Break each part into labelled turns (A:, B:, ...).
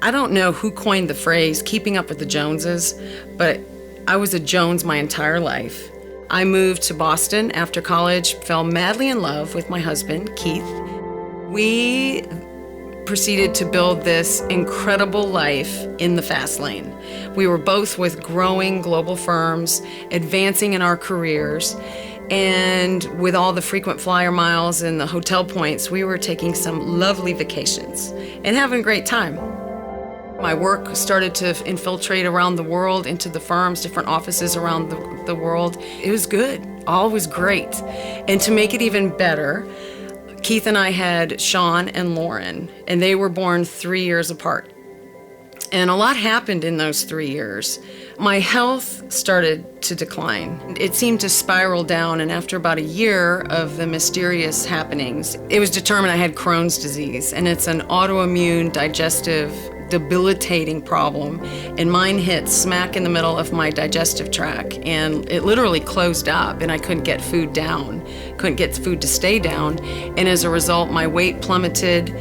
A: I don't know who coined the phrase keeping up with the Joneses, but I was a Jones my entire life. I moved to Boston after college, fell madly in love with my husband, Keith. We proceeded to build this incredible life in the fast lane. We were both with growing global firms, advancing in our careers, and with all the frequent flyer miles and the hotel points, we were taking some lovely vacations and having a great time. My work started to infiltrate around the world into the firms, different offices around the world. It was good, all was great. And to make it even better, Keith and I had Sean and Lauren, and they were born 3 years apart. And a lot happened in those 3 years. My health started to decline. It seemed to spiral down, and after about a year of the mysterious happenings, it was determined I had Crohn's disease, and it's an autoimmune, digestive, debilitating problem, and mine hit smack in the middle of my digestive tract, and it literally closed up, and I couldn't get food down, couldn't get food to stay down, and as a result, my weight plummeted.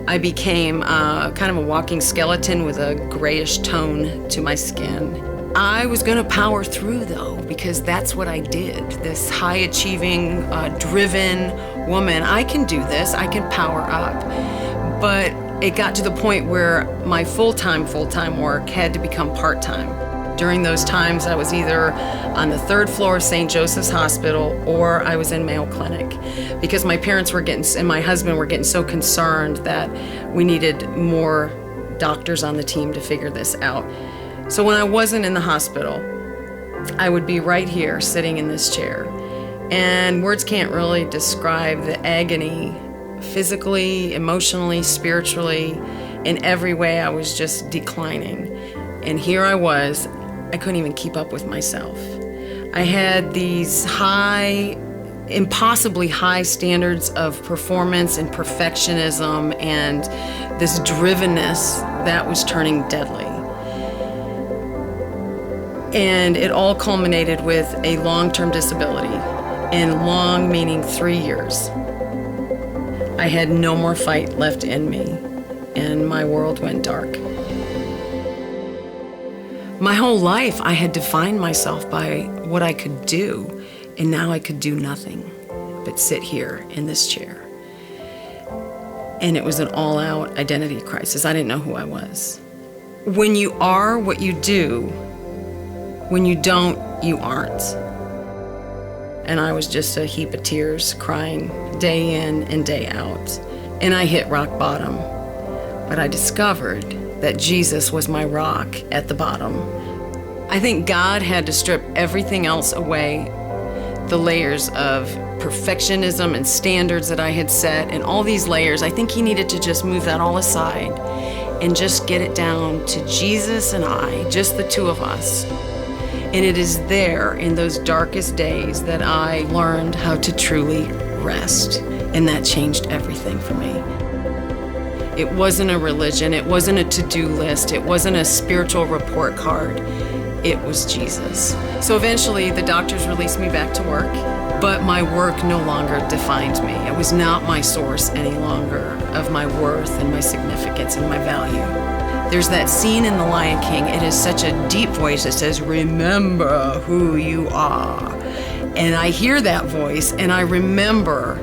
A: I became kind of a walking skeleton with a grayish tone to my skin. I was gonna power through though, because that's what I did. This high-achieving, driven woman, I can do this, I can power up. But it got to the point where my full-time work had to become part-time. During those times, I was either on the 3rd floor of St. Joseph's Hospital or I was in Mayo Clinic because my parents were and my husband were getting so concerned that we needed more doctors on the team to figure this out. So when I wasn't in the hospital, I would be right here sitting in this chair. And words can't really describe the agony physically, emotionally, spiritually, in every way. I was just declining. And here I was, I couldn't even keep up with myself. I had these impossibly high standards of performance and perfectionism and this drivenness that was turning deadly. And it all culminated with a long-term disability, and long meaning 3 years. I had no more fight left in me, and my world went dark. My whole life, I had defined myself by what I could do, and now I could do nothing but sit here in this chair. And it was an all-out identity crisis. I didn't know who I was. When you are what you do, when you don't, you aren't. And I was just a heap of tears, crying day in and day out. And I hit rock bottom. But I discovered that Jesus was my rock at the bottom. I think God had to strip everything else away, the layers of perfectionism and standards that I had set, and all these layers. I think he needed to just move that all aside and just get it down to Jesus and I, just the two of us. And it is there in those darkest days that I learned how to truly rest. And that changed everything for me. It wasn't a religion, it wasn't a to-do list, it wasn't a spiritual report card. It was Jesus. So eventually the doctors released me back to work, but my work no longer defined me. It was not my source any longer of my worth and my significance and my value. There's that scene in The Lion King. It is such a deep voice that says, "Remember who you are." And I hear that voice, and I remember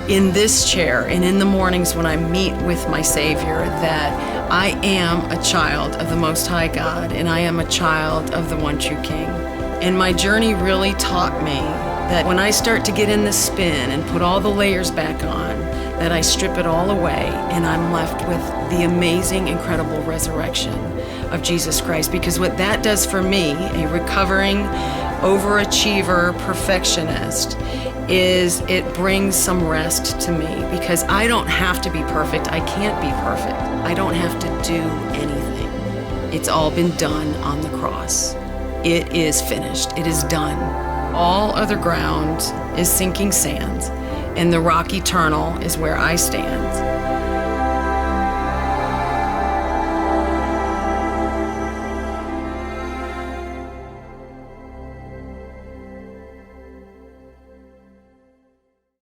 A: in this chair and in the mornings when I meet with my Savior that I am a child of the Most High God, and I am a child of the one true King. And my journey really taught me that when I start to get in the spin and put all the layers back on, that I strip it all away and I'm left with the amazing, incredible resurrection of Jesus Christ. Because what that does for me, a recovering overachiever perfectionist, is it brings some rest to me, because I don't have to be perfect. I can't be perfect. I don't have to do anything. It's all been done on the cross. It is finished. It is done. All other ground is sinking sand, and the rock eternal is where I stand.